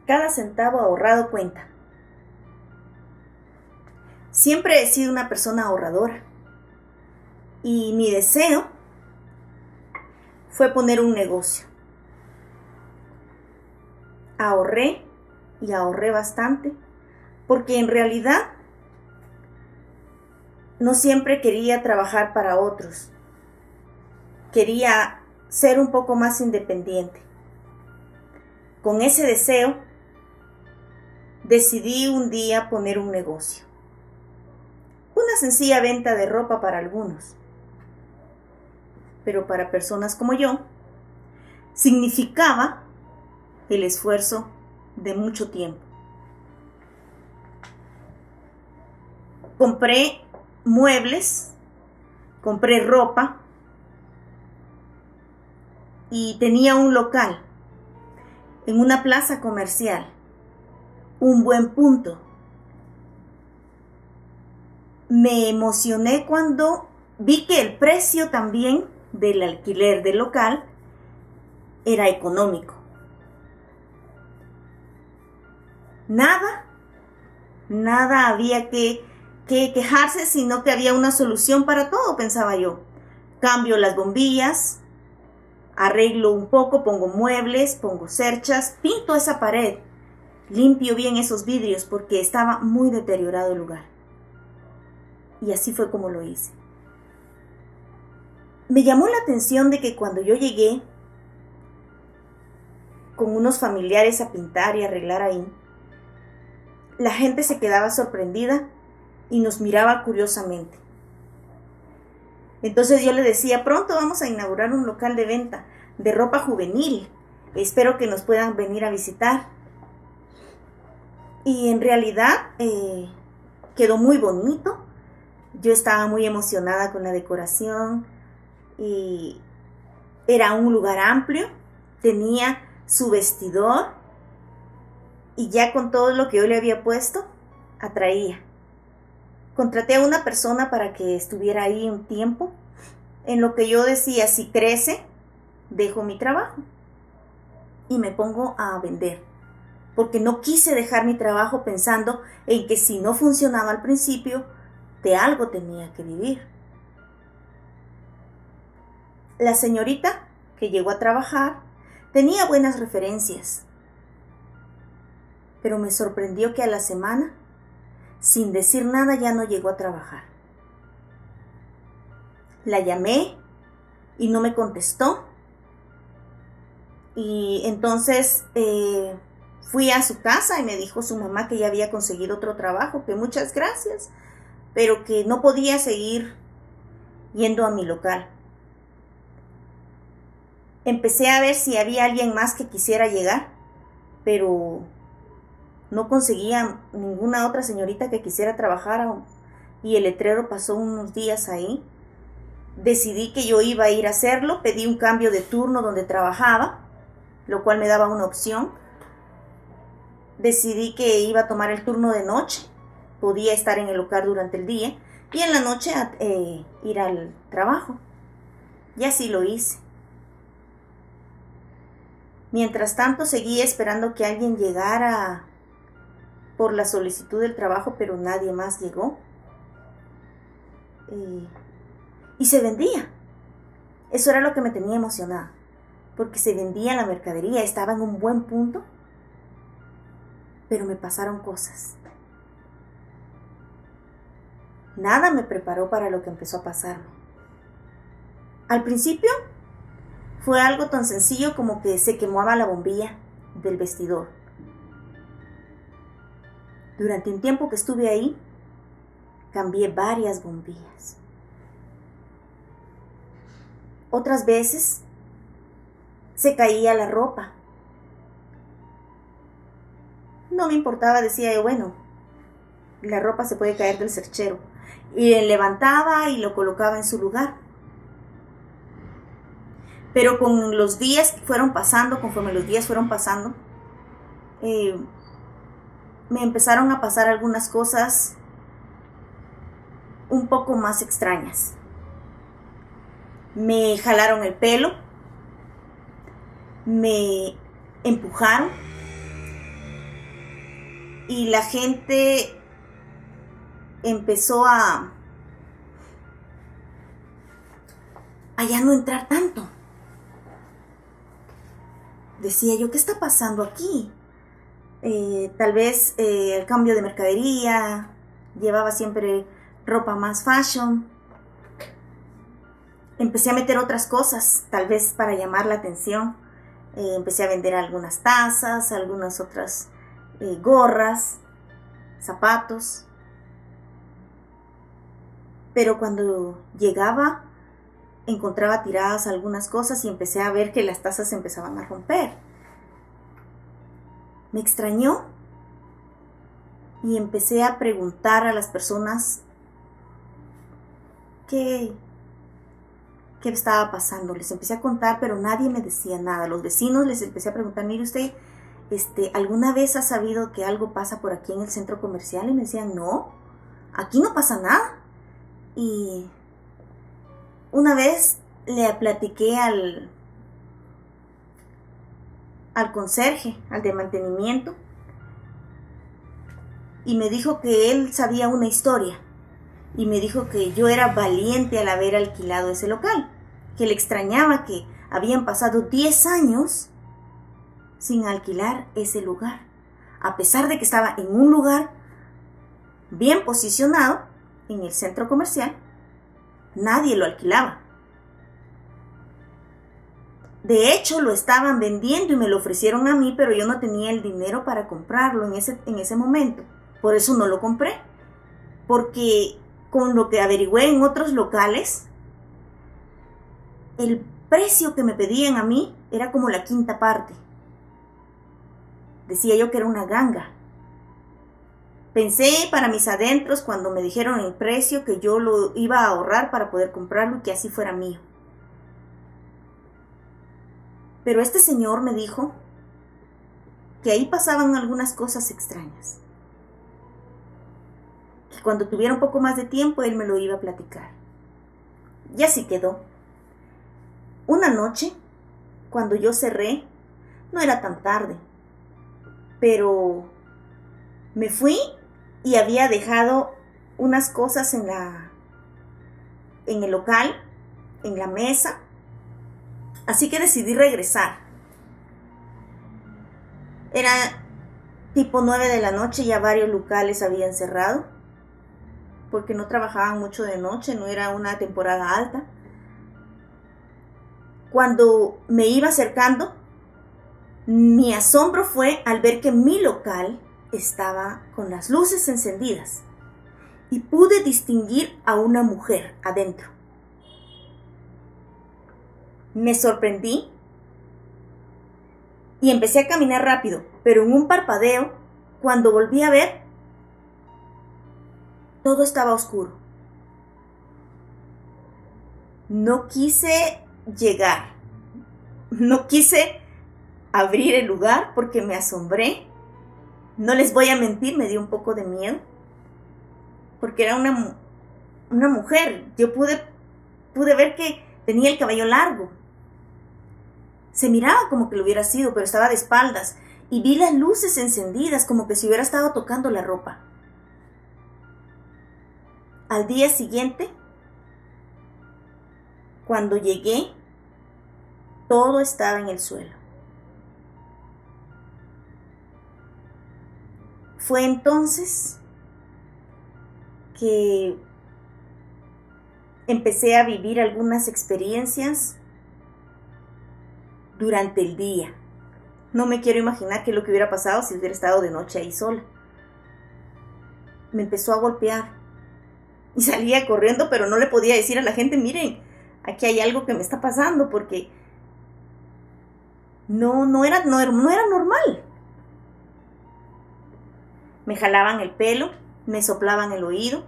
Cada centavo ahorrado cuenta. Siempre he sido una persona ahorradora y mi deseo fue poner un negocio. Ahorré y ahorré bastante porque en realidad no siempre quería trabajar para otros. Quería ser un poco más independiente. Con ese deseo, decidí un día poner un negocio. Una sencilla venta de ropa para algunos. Pero para personas como yo, significaba el esfuerzo de mucho tiempo. Compré muebles, compré ropa y tenía un local en una plaza comercial, un buen punto. Me emocioné cuando vi que el precio también del alquiler del local era económico. Nada había que quejarse, sino que había una solución para todo, pensaba yo. Cambio las bombillas, arreglo un poco, pongo muebles, pongo cerchas, pinto esa pared, limpio bien esos vidrios porque estaba muy deteriorado el lugar. Y así fue como lo hice. Me llamó la atención de que cuando yo llegué con unos familiares a pintar y arreglar ahí, la gente se quedaba sorprendida y nos miraba curiosamente. Entonces yo le decía, pronto vamos a inaugurar un local de venta de ropa juvenil. Espero que nos puedan venir a visitar. Y en realidad quedó muy bonito. Yo estaba muy emocionada con la decoración y era un lugar amplio, tenía su vestidor y ya con todo lo que yo le había puesto, atraía. Contraté a una persona para que estuviera ahí un tiempo, en lo que yo decía, si crece, dejo mi trabajo y me pongo a vender. Porque no quise dejar mi trabajo pensando en que si no funcionaba al principio, de algo tenía que vivir. La señorita que llegó a trabajar tenía buenas referencias, pero me sorprendió que a la semana, sin decir nada, ya no llegó a trabajar. La llamé y no me contestó. Y entonces fui a su casa y me dijo su mamá que ya había conseguido otro trabajo, que muchas gracias, pero que no podía seguir yendo a mi local. Empecé a ver si había alguien más que quisiera llegar, pero no conseguía ninguna otra señorita que quisiera trabajar y el letrero pasó unos días ahí. Decidí que yo iba a ir a hacerlo, pedí un cambio de turno donde trabajaba, lo cual me daba una opción. Decidí que iba a tomar el turno de noche, podía estar en el local durante el día y en la noche ir al trabajo. Y así lo hice. Mientras tanto seguía esperando que alguien llegara por la solicitud del trabajo, pero nadie más llegó. Y se vendía. Eso era lo que me tenía emocionada, porque se vendía la mercadería, estaba en un buen punto, pero me pasaron cosas. Nada me preparó para lo que empezó a pasarme. Al principio fue algo tan sencillo como que se quemaba la bombilla del vestidor. Durante un tiempo que estuve ahí, cambié varias bombillas. Otras veces se caía la ropa. No me importaba, decía yo, bueno, la ropa se puede caer del cerchero. Y levantaba y lo colocaba en su lugar. Pero con los días que fueron pasando, conforme los días fueron pasando, me empezaron a pasar algunas cosas un poco más extrañas. Me jalaron el pelo, me empujaron y la gente empezó a ya no entrar tanto. Decía yo, ¿qué está pasando aquí? Tal vez el cambio de mercadería, llevaba siempre ropa más fashion. Empecé a meter otras cosas, tal vez para llamar la atención. Empecé a vender algunas tazas, algunas otras gorras, zapatos. Pero cuando llegaba, encontraba tiradas algunas cosas y empecé a ver que las tazas se empezaban a romper. Me extrañó y empecé a preguntar a las personas qué estaba pasando. Les empecé a contar, pero nadie me decía nada. Los vecinos les empecé a preguntar, mire usted, ¿alguna vez ha sabido que algo pasa por aquí en el centro comercial? Y me decían, no, aquí no pasa nada. Y una vez le platiqué al conserje, al de mantenimiento, y me dijo que él sabía una historia, y me dijo que yo era valiente al haber alquilado ese local, que le extrañaba que habían pasado 10 años sin alquilar ese lugar, a pesar de que estaba en un lugar bien posicionado en el centro comercial. Nadie lo alquilaba. De hecho, lo estaban vendiendo y me lo ofrecieron a mí, pero yo no tenía el dinero para comprarlo en ese momento. Por eso no lo compré. Porque con lo que averigüé en otros locales, el precio que me pedían a mí era como la quinta parte. Decía yo que era una ganga. Pensé para mis adentros cuando me dijeron el precio que yo lo iba a ahorrar para poder comprarlo y que así fuera mío. Pero este señor me dijo que ahí pasaban algunas cosas extrañas. Que cuando tuviera un poco más de tiempo él me lo iba a platicar. Y así quedó. Una noche, cuando yo cerré, no era tan tarde, pero me fui y había dejado unas cosas en el local, en la mesa. Así que decidí regresar. Era tipo 9 de la noche, ya varios locales habían cerrado, porque no trabajaban mucho de noche, no era una temporada alta. Cuando me iba acercando, mi asombro fue al ver que mi local estaba con las luces encendidas y pude distinguir a una mujer adentro. Me sorprendí y empecé a caminar rápido, pero en un parpadeo, cuando volví a ver, todo estaba oscuro. No quise llegar, no quise abrir el lugar porque me asombré. No les voy a mentir, me dio un poco de miedo, porque era una mujer. Yo pude ver que tenía el cabello largo. Se miraba como que lo hubiera sido, pero estaba de espaldas. Y vi las luces encendidas, como que si hubiera estado tocando la ropa. Al día siguiente, cuando llegué, todo estaba en el suelo. Fue entonces que empecé a vivir algunas experiencias durante el día. No me quiero imaginar qué es lo que hubiera pasado si hubiera estado de noche ahí sola. Me empezó a golpear y salía corriendo, pero no le podía decir a la gente, miren, aquí hay algo que me está pasando, porque no era normal. Me jalaban el pelo, me soplaban el oído,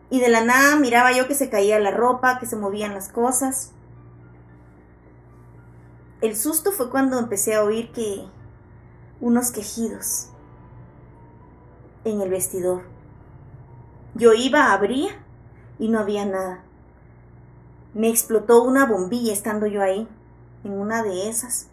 y de la nada miraba yo que se caía la ropa, que se movían las cosas. El susto fue cuando empecé a oír unos quejidos en el vestidor. Yo iba, abría y no había nada. Me explotó una bombilla estando yo ahí, en una de esas.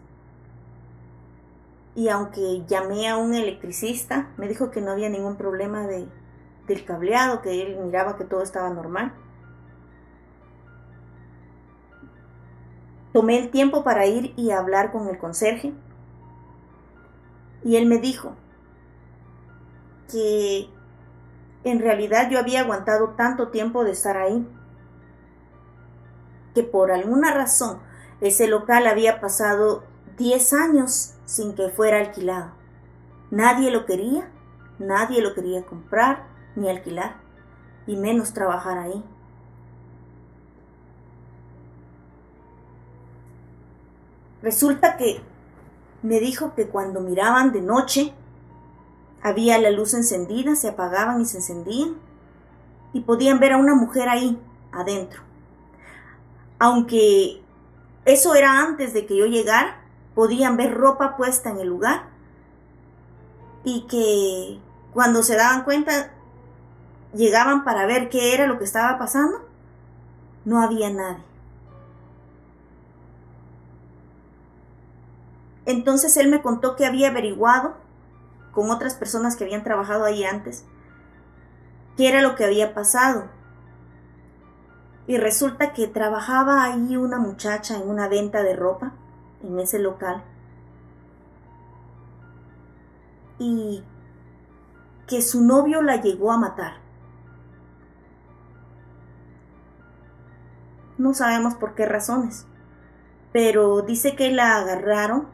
Y aunque llamé a un electricista, me dijo que no había ningún problema del cableado, que él miraba que todo estaba normal. Tomé el tiempo para ir y hablar con el conserje. Y él me dijo que en realidad yo había aguantado tanto tiempo de estar ahí, que por alguna razón ese local había pasado 10 años sin que fuera alquilado. Nadie lo quería comprar ni alquilar, y menos trabajar ahí. Resulta que me dijo que cuando miraban de noche, había la luz encendida, se apagaban y se encendían, y podían ver a una mujer ahí, adentro. Aunque eso era antes de que yo llegara, podían ver ropa puesta en el lugar, y que cuando se daban cuenta, llegaban para ver qué era lo que estaba pasando, no había nadie. Entonces él me contó que había averiguado con otras personas que habían trabajado ahí antes qué era lo que había pasado. Y resulta que trabajaba ahí una muchacha en una venta de ropa en ese local, y que su novio la llegó a matar. No sabemos por qué razones, pero dice que la agarraron,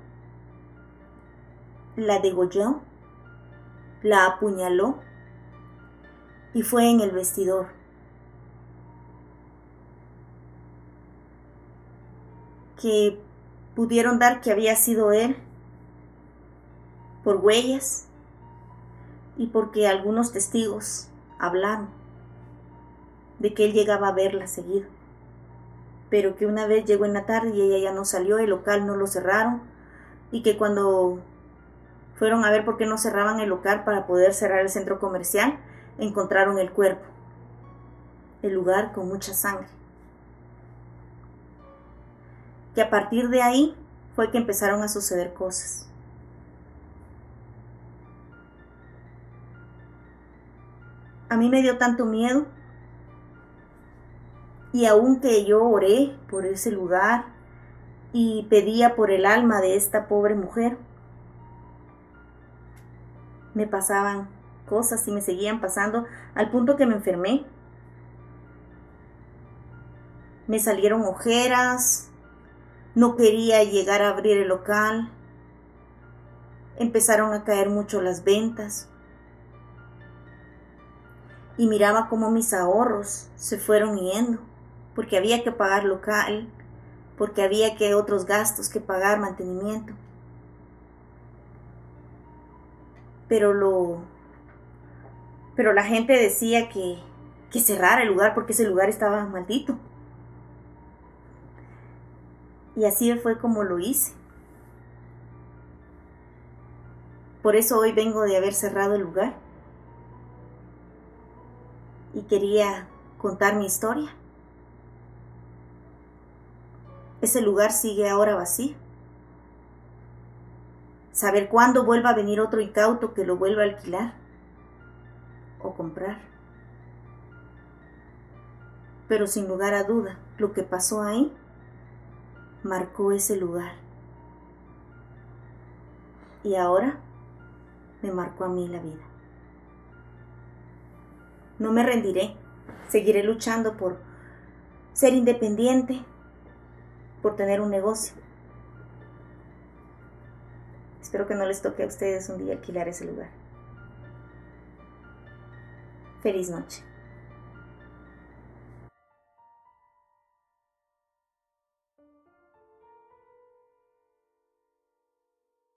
la degolló, la apuñaló y fue en el vestidor. Que pudieron dar que había sido él por huellas y porque algunos testigos hablaron de que él llegaba a verla seguido, pero que una vez llegó en la tarde y ella ya no salió, el local no lo cerraron, y que cuando fueron a ver por qué no cerraban el local para poder cerrar el centro comercial, encontraron el cuerpo, el lugar con mucha sangre. Que a partir de ahí fue que empezaron a suceder cosas. A mí me dio tanto miedo, y aunque yo oré por ese lugar y pedía por el alma de esta pobre mujer, me pasaban cosas y me seguían pasando, al punto que me enfermé. Me salieron ojeras, no quería llegar a abrir el local, empezaron a caer mucho las ventas, y miraba cómo mis ahorros se fueron yendo, porque había que pagar local, porque había que otros gastos que pagar, mantenimiento. Pero la gente decía que cerrara el lugar porque ese lugar estaba maldito. Y así fue como lo hice. Por eso hoy vengo de haber cerrado el lugar. Y quería contar mi historia. Ese lugar sigue ahora vacío. Saber cuándo vuelva a venir otro incauto que lo vuelva a alquilar o comprar. Pero sin lugar a duda, lo que pasó ahí marcó ese lugar. Y ahora me marcó a mí la vida. No me rendiré. Seguiré luchando por ser independiente, por tener un negocio. Espero que no les toque a ustedes un día alquilar ese lugar. Feliz noche.